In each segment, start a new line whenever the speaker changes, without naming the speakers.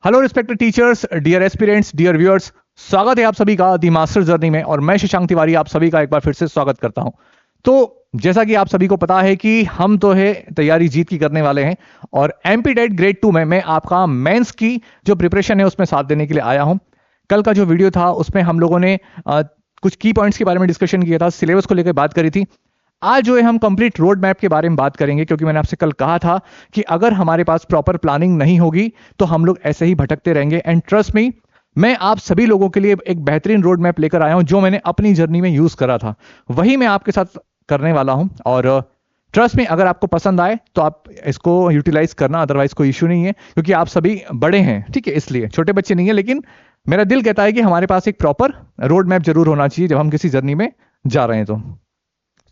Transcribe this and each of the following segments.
Hello respected teachers, dear aspirants, dear viewers, स्वागत है आप सभी का दी मास्टर जर्नी में। और मैं शशांक तिवारी आप सभी का एक बार फिर से स्वागत करता हूं। तो जैसा कि आप सभी को पता है कि हम तो है तैयारी जीत की करने वाले हैं, और एमपीटेट ग्रेड 2 में मैं आपका मेंस की जो प्रिपरेशन है उसमें साथ देने के लिए आया हूं। कल का जो वीडियो था उसमें हम लोगों ने कुछ की पॉइंट्स के बारे में डिस्कशन किया था, सिलेबस को लेकर बात करी थी। आज जो है हम कंप्लीट रोड मैप के बारे में बात करेंगे, क्योंकि मैंने आपसे कल कहा था कि अगर हमारे पास प्रॉपर प्लानिंग नहीं होगी तो हम लोग ऐसे ही भटकते रहेंगे। एंड ट्रस्ट मी, मैं आप सभी लोगों के लिए एक बेहतरीन रोड मैप लेकर आया हूं जो मैंने अपनी जर्नी में यूज करा था, वही मैं आपके साथ करने वाला हूं। और ट्रस्ट में अगर आपको पसंद आए तो आप इसको यूटिलाइज करना, अदरवाइज कोई इश्यू नहीं है, क्योंकि आप सभी बड़े हैं, ठीक है, इसलिए छोटे बच्चे नहीं है। लेकिन मेरा दिल कहता है कि हमारे पास एक प्रॉपर रोड मैप जरूर होना चाहिए जब हम किसी जर्नी में जा रहे हैं।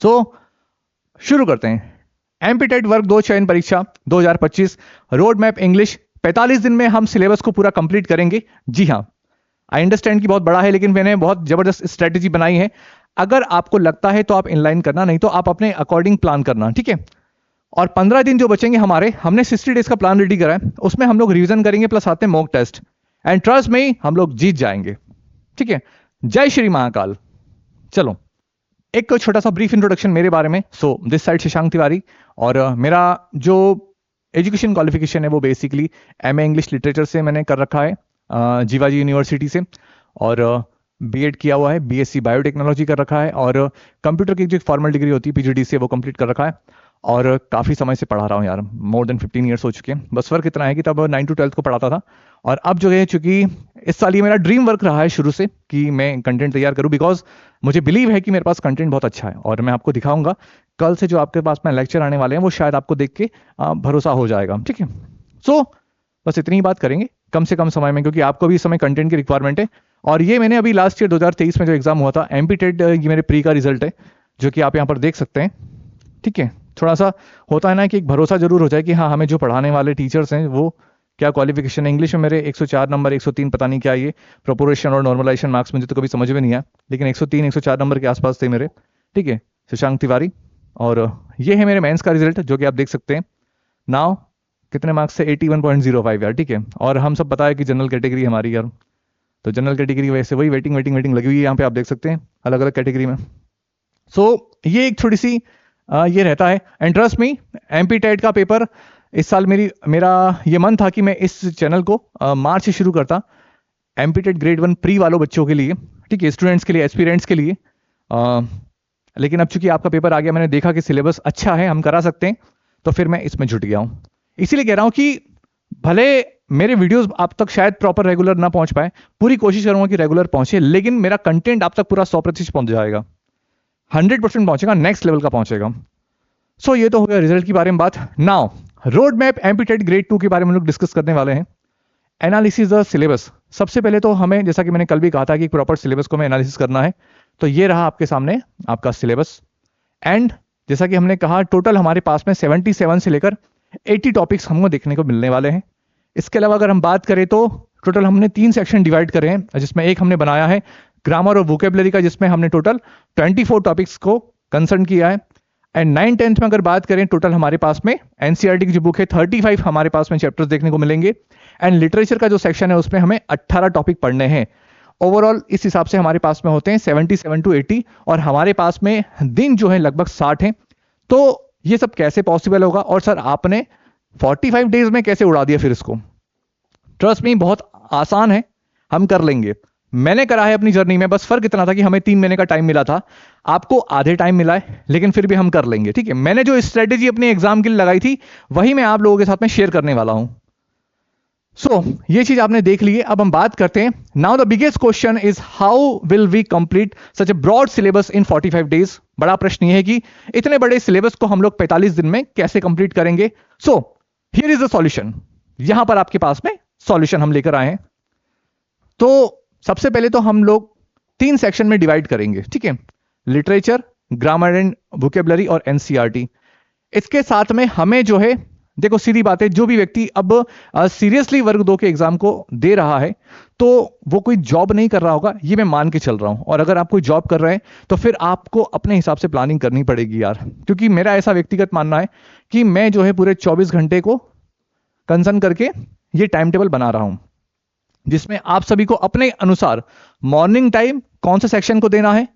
तो शुरू करते हैं। एमपीटेट वर्ग 2 चयन परीक्षा 2025 रोड मैप इंग्लिश 45 दिन में हम सिलेबस को पूरा कंप्लीट करेंगे। जी हाँ, आई अंडरस्टैंड कि बहुत बड़ा है, लेकिन मैंने बहुत जबरदस्त स्ट्रेटेजी बनाई है। अगर आपको लगता है तो आप इनलाइन करना, नहीं तो आप अपने अकॉर्डिंग प्लान करना, ठीक है। और 15 दिन जो बचेंगे हमारे, हमने 60 डेज का प्लान रेडी करा है, उसमें हम लोग रिवीजन करेंगे प्लस साथ में मॉक टेस्ट। एंड ट्रस्ट में हम लोग जीत जाएंगे, ठीक है। जय श्री महाकाल। चलो एक छोटा सा ब्रीफ इंट्रोडक्शन मेरे बारे में। So this side Shashank Tiwari, और मेरा जो एजुकेशन क्वालिफिकेशन है वो बेसिकली एमए इंग्लिश लिटरेचर से मैंने कर रखा है, जीवाजी यूनिवर्सिटी से। और बीएड किया हुआ है, बीएससी बायोटेक्नोलॉजी कर रखा है, और कंप्यूटर की जो फॉर्मल डिग्री होती है पीजीडी से वो कंप्लीट कर रखा है। और काफ़ी समय से पढ़ा रहा हूँ यार, मोर देन 15 ईयर्स हो चुके हैं। बस फर्क इतना है कि तब 9 to 12 को पढ़ाता था, और अब जो है चूंकि इस साल ये मेरा ड्रीम वर्क रहा है शुरू से कि मैं कंटेंट तैयार करूं, बिकॉज मुझे बिलीव है कि मेरे पास कंटेंट बहुत अच्छा है। और मैं आपको दिखाऊंगा कल से जो आपके पास में लेक्चर आने वाले हैं वो शायद आपको देख के भरोसा हो जाएगा, ठीक है। सो बस इतनी ही बात करेंगे कम से कम समय में, क्योंकि आपको भी इस समय कंटेंट की रिक्वायरमेंट है। और ये मैंने अभी लास्ट ईयर 2023 में जो एग्जाम हुआ था एमपीटेट, ये मेरे प्री का रिजल्ट है जो कि आप यहाँ पर देख सकते हैं, ठीक है। थोड़ा सा होता है ना कि एक भरोसा जरूर हो जाए कि हाँ, हमें जो पढ़ाने वाले टीचर्स हैं वो क्या क्वालिफिकेशन है। इंग्लिश में मेरे 104 नंबर, 103 पता नहीं क्या, ये प्रोपोर्शन और नॉर्मलाइजेशन मार्क्स मुझे तो कभी समझ में नहीं आया, लेकिन 103 104 नंबर के आसपास थे मेरे, ठीक है। शशांक तिवारी। और ये है मेरे मेंस का रिजल्ट जो कि आप देख सकते हैं। नाउ कितने मार्क्स से 81.05 यार, ठीक है। और हम सब पता है कि जनरल कैटेगरी हमारी यार, तो जनरल कैटेगरी वैसे वही वेटिंग वेटिंग वेटिंग लगी हुई है यहाँ पे, आप देख सकते हैं अलग अलग कैटेगरी में। सो ये एक छोटी सी ये रहता है। एंड ट्रस्ट मी, एमपीटेट का पेपर इस साल मेरा ये मन था कि मैं इस चैनल को मार्च से शुरू करता, एमपीटेट ग्रेड 1 प्री वालों बच्चों के लिए, ठीक है, स्टूडेंट्स के लिए, एस्पिरेंट्स के लिए। लेकिन अब चूंकि आपका पेपर आ गया, मैंने देखा कि सिलेबस अच्छा है, हम करा सकते हैं, तो फिर मैं इसमें जुट गया हूं। इसीलिए कह रहा हूं कि भले मेरे वीडियोस आप तक शायद प्रॉपर रेगुलर ना पहुंच पाए, पूरी कोशिश करूंगा कि रेगुलर पहुंचे, लेकिन मेरा कंटेंट आप तक पूरा 100% पहुंच जाएगा, 100% पहुंचेगा, नेक्स्ट लेवल का पहुंचेगा। सो ये तो हो गया रिजल्ट के बारे में बात। Now road map MPTET grade 2 के बारे में हम लोग डिस्कस करने वाले हैं। Analysis the syllabus. सबसे पहले तो हमें, जैसा कि मैंने कल भी कहा था कि प्रॉपर सिलेबस को हमें एनालिसिस करना है, तो ये रहा आपके सामने आपका सिलेबस। एंड जैसा कि हमने कहा, टोटल हमारे पास में 77 से लेकर 80 टॉपिक्स हमको देखने को मिलने वाले हैं। इसके अलावा अगर हम बात करें तो टोटल हमने 3 सेक्शन डिवाइड करे हैं, जिसमें एक हमने बनाया है ग्रामर और वोकेबलरी का, जिसमें हमने टोटल 24 टॉपिक्स को कंसर्न किया है। एंड 9th-10th में अगर बात करें, टोटल हमारे पास में एनसीईआरटी की जो बुक है 35 हमारे पास में चैप्टर्स देखने को मिलेंगे। एंड लिटरेचर का जो सेक्शन है उसमें हमें 18 टॉपिक पढ़ने हैं। ओवरऑल इस हिसाब से हमारे पास में होते हैं 77 to 80, और हमारे पास में दिन जो है लगभग 60 हैं। तो ये सब कैसे पॉसिबल होगा, और सर आपने 45 डेज में कैसे उड़ा दिया फिर इसको? ट्रस्ट मी, बहुत आसान है, हम कर लेंगे। मैंने करा है अपनी जर्नी में, बस फर्क इतना था कि हमें 3 महीने का टाइम मिला था, आपको आधे टाइम मिला है, लेकिन फिर भी हम कर लेंगे, ठीक है। मैंने जो स्ट्रेटेजी अपने एग्जाम के लिए लगाई थी वही मैं आप लोगों के साथ में शेयर करने वाला हूं। सो ये चीज आपने देख ली है। अब हम बात करते हैं। Now the biggest question is how will we complete such a broad syllabus in 45 days. बड़ा प्रश्न यह है कि इतने बड़े सिलेबस को हम लोग 45 दिन में कैसे कंप्लीट करेंगे। So here is the solution. यहां पर आपके पास में सॉल्यूशन हम लेकर आए हैं। तो सबसे पहले तो हम लोग 3 सेक्शन में डिवाइड करेंगे, ठीक है, लिटरेचर, ग्रामर एंड वोकेबलरी और एनसीईआरटी। इसके साथ में हमें जो है, देखो सीधी बात है, जो भी व्यक्ति अब सीरियसली वर्ग 2 के एग्जाम को दे रहा है तो वो कोई जॉब नहीं कर रहा होगा, ये मैं मान के चल रहा हूं। और अगर आप कोई जॉब कर रहे हैं तो फिर आपको अपने हिसाब से प्लानिंग करनी पड़ेगी यार, क्योंकि मेरा ऐसा व्यक्तिगत मानना है कि मैं जो है पूरे 24 घंटे को कंसर्न करके ये टाइम टेबल बना रहा हूं। जिसमें आप सभी को अपने अनुसार मॉर्निंग टाइम कौन सा सेक्शन को देना है,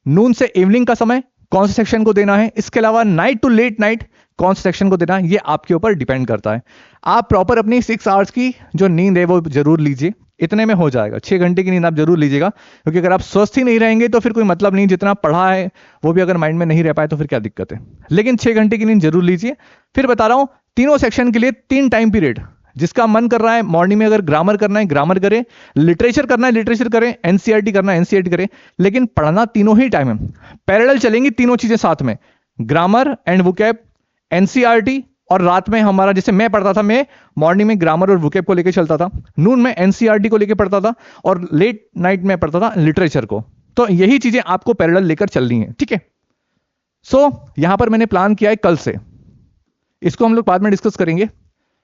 नून से इवनिंग का समय कौन से सेक्शन को देना है, इसके अलावा नाइट टू लेट नाइट कौन से सेक्शन को देना है, ये आपके ऊपर डिपेंड करता है। आप प्रॉपर अपनी 6 आवर्स की जो नींद है वो जरूर लीजिए, इतने में हो जाएगा। 6 घंटे की नींद आप जरूर लीजिएगा, क्योंकि अगर आप स्वस्थ ही नहीं रहेंगे तो फिर कोई मतलब नहीं, जितना पढ़ा है वो भी अगर माइंड में नहीं रह पाए तो फिर क्या दिक्कत है। लेकिन 6 घंटे की नींद जरूर लीजिए। फिर बता रहा हूं, तीनों सेक्शन के लिए 3 टाइम पीरियड, जिसका मन कर रहा है मॉर्निंग में अगर ग्रामर करना है ग्रामर करे, लिटरेचर करना है लिटरेचर करें, एनसीईआरटी करना है एनसीईआरटी करें, लेकिन पढ़ना तीनों ही टाइम है। पैरेलल चलेंगी तीनों चीजें साथ में, ग्रामर एंड वोकैब, एनसीईआरटी, और रात में हमारा, जैसे मैं पढ़ता था, मैं मॉर्निंग में ग्रामर और वोकैब को लेकर चलता था, नून में एनसीईआरटी को लेकर पढ़ता था, और लेट नाइट में पढ़ता था लिटरेचर को। तो यही चीजें आपको पैरेलल लेकर चलनी है, ठीक है। सो यहां पर मैंने प्लान किया है कल से, इसको हम लोग बाद में डिस्कस करेंगे।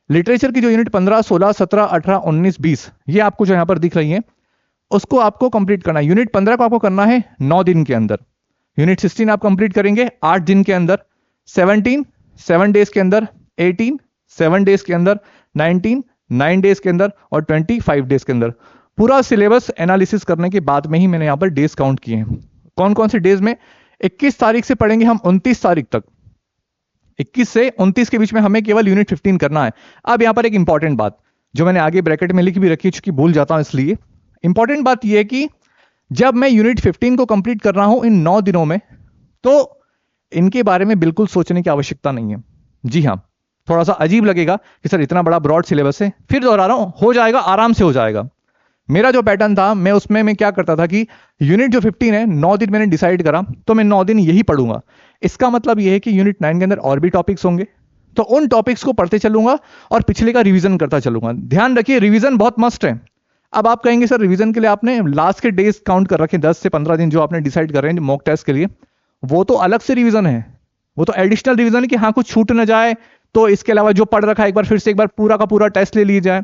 लिटरेचर की जो यूनिट 15, 16, 17, 18, 19, 20 ये आपको जो यहां पर दिख रही है, उसको आपको कंप्लीट करना है। यूनिट 15 को आपको करना है 9 दिन के अंदर, यूनिट 16 आप कंप्लीट करेंगे 8 दिन के अंदर, 17 7 डेज के अंदर, 18 7 डेज के अंदर, 19 9 डेज के अंदर, और 25 डेज के अंदर। पूरा सिलेबस एनालिसिस करने के बाद में ही मैंने यहां पर डेज काउंट किए हैं। कौन कौन से डेज में, 21 तारीख से पढ़ेंगे हम 29 तारीख तक, 21 से 29 के बीच में हमें केवल यूनिट 15 करना है। अब यहां पर एक इंपॉर्टेंट बात जो मैंने आगे ब्रैकेट में लिख भी रखी है, चूंकि भूल जाता हूं इसलिए, इंपॉर्टेंट बात यह है कि जब मैं यूनिट 15 को कंप्लीट कर रहा हूं इन 9 दिनों में, तो इनके बारे में बिल्कुल सोचने की आवश्यकता नहीं है। जी हां, थोड़ा सा अजीब लगेगा कि सर इतना बड़ा ब्रॉड सिलेबस है, फिर दोहरा रहा हूं, हो जाएगा, आराम से हो जाएगा। मेरा जो पैटर्न था, मैं उसमें मैं क्या करता था कि यूनिट जो 15 है 9 दिन मैंने डिसाइड करा, तो मैं 9 दिन यही पढ़ूंगा। इसका मतलब यह है कि यूनिट 9 के अंदर और भी टॉपिक्स होंगे, तो उन टॉपिक्स को पढ़ते चलूंगा और पिछले का रिवीजन करता चलूंगा। ध्यान रखिए, रिवीजन बहुत मस्ट है। अब आप कहेंगे सर रिवीजन के लिए आपने लास्ट के डेज काउंट कर रखे, 10 से 15 दिन जो आपने डिसाइड कर रहे हैं मॉक टेस्ट के लिए, वो तो अलग से रिवीजन है, वो तो एडिशनल रिवीजन है कि हाँ कुछ छूट ना जाए, तो इसके अलावा जो पढ़ रखा है एक बार फिर से एक बार पूरा का पूरा टेस्ट ले लिया जाए।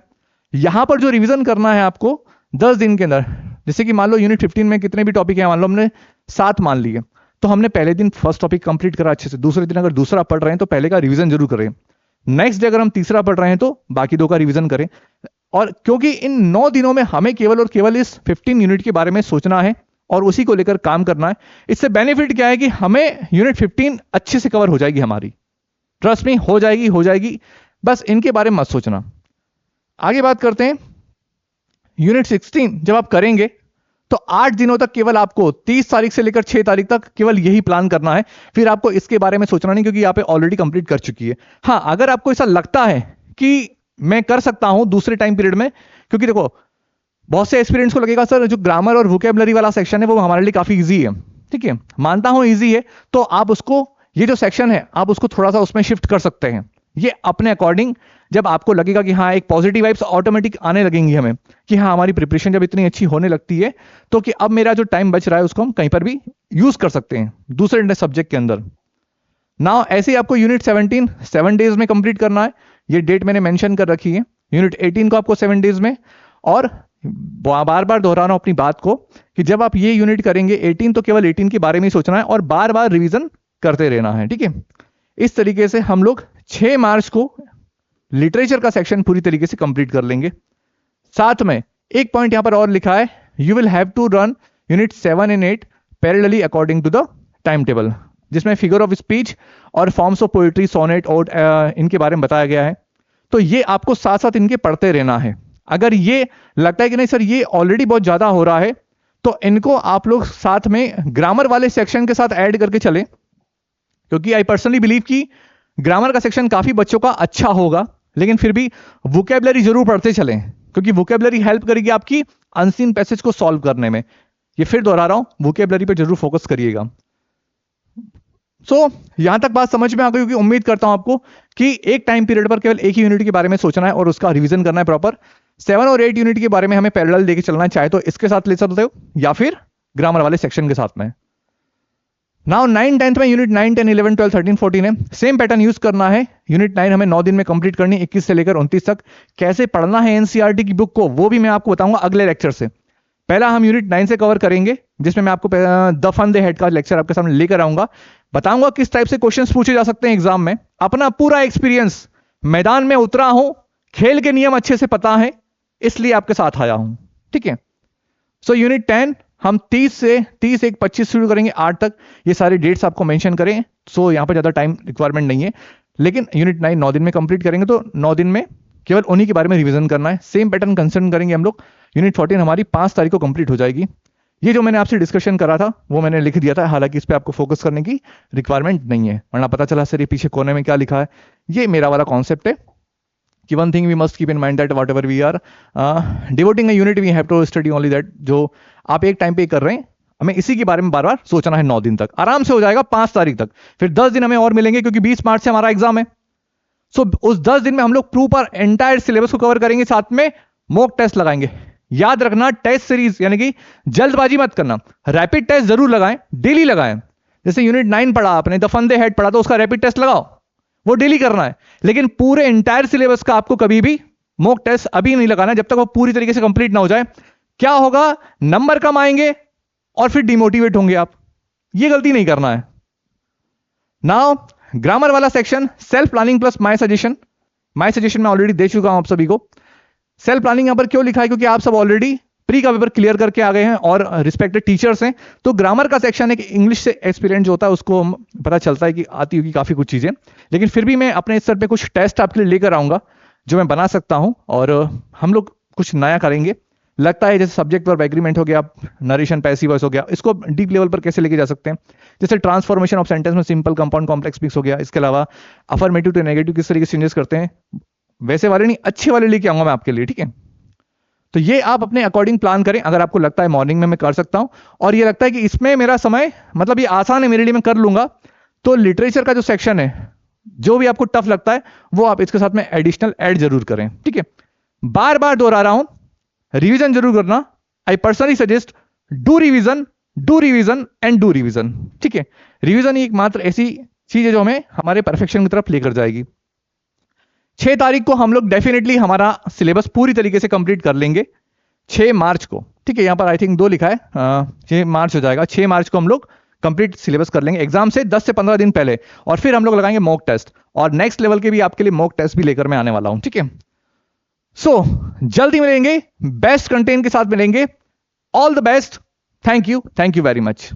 यहां पर जो रिवीजन करना है आपको 10 दिन के अंदर, जैसे कि मान लो यूनिट 15 में कितने भी टॉपिक है, मान लो हमने 7 मान लिए, तो हमने पहले दिन फर्स्ट टॉपिक कंप्लीट करा अच्छे से, दूसरे दिन अगर दूसरा पढ़ रहे हैं तो पहले का रिवीजन जरूर करें, नेक्स्ट डे अगर हम तीसरा पढ़ रहे हैं तो बाकी 2 का रिवीजन करें। और क्योंकि इन 9 दिनों में हमें केवल और केवल इस 15 यूनिट के बारे में सोचना है और उसी को लेकर काम करना है, इससे बेनिफिट क्या है कि हमें यूनिट 15 अच्छे से कवर हो जाएगी हमारी, ट्रस्ट मी, हो जाएगी। बस इनके बारे में मत सोचना। आगे बात करते हैं, यूनिट 16 जब आप करेंगे तो 8 दिनों तक केवल आपको 30 तारीख से लेकर 6 तारीख तक केवल यही प्लान करना है, फिर आपको इसके बारे में सोचना नहीं, क्योंकि यहाँ पे ऑलरेडी कंप्लीट कर चुकी है। हाँ, अगर आपको ऐसा लगता है कि मैं कर सकता हूं दूसरे टाइम पीरियड में, क्योंकि देखो बहुत से एक्सपीरियंस को लगेगा सर जो ग्रामर और वोकैबुलरी वाला सेक्शन है वो हमारे लिए काफी इजी है, ठीक है, मानता हूं इजी है, तो आप उसको, ये जो सेक्शन है आप उसको थोड़ा सा उसमें शिफ्ट कर सकते हैं, ये अपने अकॉर्डिंग। जब आपको लगेगा कि हाँ एक पॉजिटिव वाइब्स ऑटोमेटिक आने लगेंगी हमें कि हाँ हमारी प्रिपरेशन जब इतनी अच्छी होने लगती है, तो कि अब मेरा जो टाइम बच रहा है उसको हम कहीं पर भी यूज कर सकते हैं दूसरे सब्जेक्ट के अंदर। नाउ ऐसे ही आपको यूनिट 17 7 डेज में कंप्लीट करना है, ये डेट मैंने मेंशन कर रखी है। यूनिट 18 को आपको 7 डेज में, और बार बार दोहरा रहा हूं अपनी बात को कि जब आप ये यूनिट करेंगे 18 तो केवल 18 के बारे में ही सोचना है और बार बार रिवीजन करते रहना है, ठीक है। इस तरीके से हम लोग 6 मार्च को लिटरेचर का सेक्शन पूरी तरीके से कंप्लीट कर लेंगे। साथ में एक पॉइंट यहां पर और लिखा है, you will have to run unit 7 and 8 parallelly according to the time table, जिसमें फिगर ऑफ स्पीच और forms of poetry, sonnet, ode इनके बारे में बताया गया है। तो ये आपको साथ साथ इनके पढ़ते रहना है। अगर ये लगता है कि नहीं सर ये ऑलरेडी बहुत ज्यादा हो रहा है, तो इनको आप लोग साथ में ग्रामर वाले सेक्शन के साथ ऐड करके चले, क्योंकि आई पर्सनली बिलीव कि ग्रामर का सेक्शन काफी बच्चों का अच्छा होगा, लेकिन फिर भी वोकैबुलरी जरूर पढ़ते चलें, क्योंकि वोकैबुलरी हेल्प करेगी आपकी अनसीन पैसेज को सॉल्व करने में। ये फिर दोहरा रहा हूं, वोकैबुलरी पे जरूर फोकस करिएगा। यहां तक बात समझ में आ गई होगी, उम्मीद करता हूं आपको कि एक टाइम पीरियड पर केवल एक ही यूनिट के बारे में सोचना है और उसका रिवीजन करना है प्रॉपर। 7 और 8 यूनिट के बारे में हमें पैरेलल लेके चलना है, चाहे तो इसके साथ ले सकते हो या फिर ग्रामर वाले सेक्शन के साथ में। नाउ 9 10th में यूनिट 9 10 11 12 13 14 है, सेम पैटर्न यूज करना है। यूनिट 9 हमें 9 दिन में कंप्लीट करनी है, 21 से लेकर 29 तक। कैसे पढ़ना है एनसीईआरटी की बुक को वो भी मैं आपको बताऊंगा अगले लेक्चर से। पहला हम यूनिट 9 से कवर करेंगे, जिसमें मैं आपको द फन द हेड का लेक्चर आपके सामने लेकर आऊंगा, बताऊंगा किस टाइप से क्वेश्चंस पूछे जा सकते हैं एग्जाम में। अपना पूरा एक्सपीरियंस, मैदान में उतरा हूं, खेल के नियम अच्छे से पता है, इसलिए आपके साथ आया हूं, ठीक है। सो यूनिट 10 हम 30 एक 25 शुरू करेंगे 8 तक। ये सारे डेट्स आपको मेंशन करें, सो यहां पर ज्यादा टाइम रिक्वायरमेंट नहीं है। लेकिन यूनिट 9 9 दिन में कंप्लीट करेंगे, तो 9 दिन में केवल उन्हीं के बारे में रिवीजन करना है। सेम पैटर्न कंसिडर करेंगे हम लोग। यूनिट 14 हमारी 5 तारीख को कंप्लीट हो जाएगी। ये जो मैंने आपसे डिस्कशन करा था वो मैंने लिख दिया था, हालांकि इस पे आपको फोकस करने की रिक्वायरमेंट नहीं है, वरना पता चला सर ये पीछे कोने में क्या लिखा है। ये मेरा वाला कॉन्सेप्ट है कि one thing we must keep in mind that whatever we are devoting a unit we have to study only that. जो आप एक टाइम पे कर रहे हैं, हमें इसी के बारे में बार बार सोचना है। 9 दिन तक आराम से हो जाएगा, 5 तारीख तक। फिर 10 दिन हमें और मिलेंगे क्योंकि 20 मार्च से हमारा एग्जाम है। सो उस 10 दिन में हम लोग प्रॉपर एंटायर सिलेबस को कवर करेंगे, साथ में मॉक टेस्ट लगाएंगे। याद रखना, टेस्ट सीरीज यानी कि जल्दबाजी मत करना। रैपिड टेस्ट जरूर लगाएं, डेली लगाएं। जैसे यूनिट 9 पढ़ा आपने, द फन दे हेड पढ़ा, तो उसका रैपिड टेस्ट लगाओ, वो डेली करना है। लेकिन पूरे एंटायर सिलेबस का आपको कभी भी मॉक टेस्ट अभी नहीं लगाना जब तक वो पूरी तरीके से कंप्लीट ना हो जाए। क्या होगा, नंबर कम आएंगे और फिर डिमोटिवेट होंगे आप। ये गलती नहीं करना है। नाउ ग्रामर वाला section, self planning plus my suggestion. My suggestion मैं ऑलरेडी दे चुका हूं आप सभी को। सेल्फ प्लानिंग यहां पर क्यों लिखा है, क्योंकि आप सब ऑलरेडी प्री का पेपर क्लियर करके आ गए हैं और रिस्पेक्टेड टीचर्स हैं। तो ग्रामर का सेक्शन है कि इंग्लिश से एक्सपीरियंस जो होता है उसको पता चलता है कि आती होगी काफी कुछ चीजें। लेकिन फिर भी मैं अपने स्तर पे कुछ टेस्ट आपके लिए लेकर आऊंगा जो मैं बना सकता हूं, और हम लोग कुछ नया करेंगे। लगता है जैसे सब्जेक्ट वर्ब एग्रीमेंट हो गया, नरेशन पैसिव वॉइस हो गया, इसको डीप लेवल पर कैसे लेके जा सकते हैं। जैसे ट्रांसफॉर्मेशन ऑफ सेंटेंस में सिंपल, कंपाउंड, कॉम्प्लेक्स मिक्स हो गया। इसके अलावा अफर्मेटिव टू नेगेटिव किस तरीके से चेंजेस करते हैं, वैसे वाले नहीं, अच्छे वाले लेके आऊंगा मैं आपके लिए, ठीक है। तो ये आप अपने अकॉर्डिंग प्लान करें। अगर आपको लगता है मॉर्निंग में मैं कर सकता हूं और ये लगता है कि इसमें मेरा समय मतलब ये आसान है मेरे लिए, मैं कर लूंगा, तो लिटरेचर का जो सेक्शन है, जो भी आपको टफ लगता है वो आप इसके साथ में एडिशनल ऐड जरूर करें, ठीक है। बार बार दोहरा रहा हूं, रिवीजन जरूर करना। I personally suggest do revision and do revision, ठीक है। रिवीजन ही एकमात्र ऐसी चीज है जो हमें हमारे परफेक्शन की तरफ लेकर जाएगी। 6 तारीख को हम लोग डेफिनेटली हमारा सिलेबस पूरी तरीके से कंप्लीट कर लेंगे, 6 मार्च को, ठीक है। यहां पर आई थिंक 2 लिखा है, 6 मार्च हो जाएगा। 6 मार्च को हम लोग कंप्लीट सिलेबस कर लेंगे एग्जाम से 10 से 15 दिन पहले, और फिर हम लोग लगाएंगे मॉक टेस्ट, और नेक्स्ट लेवल के भी आपके लिए मॉक टेस्ट भी लेकर मैं आने वाला हूं, ठीक है। सो जल्दी मिलेंगे, बेस्ट कंटेंट के साथ मिलेंगे। All the best, thank you very much.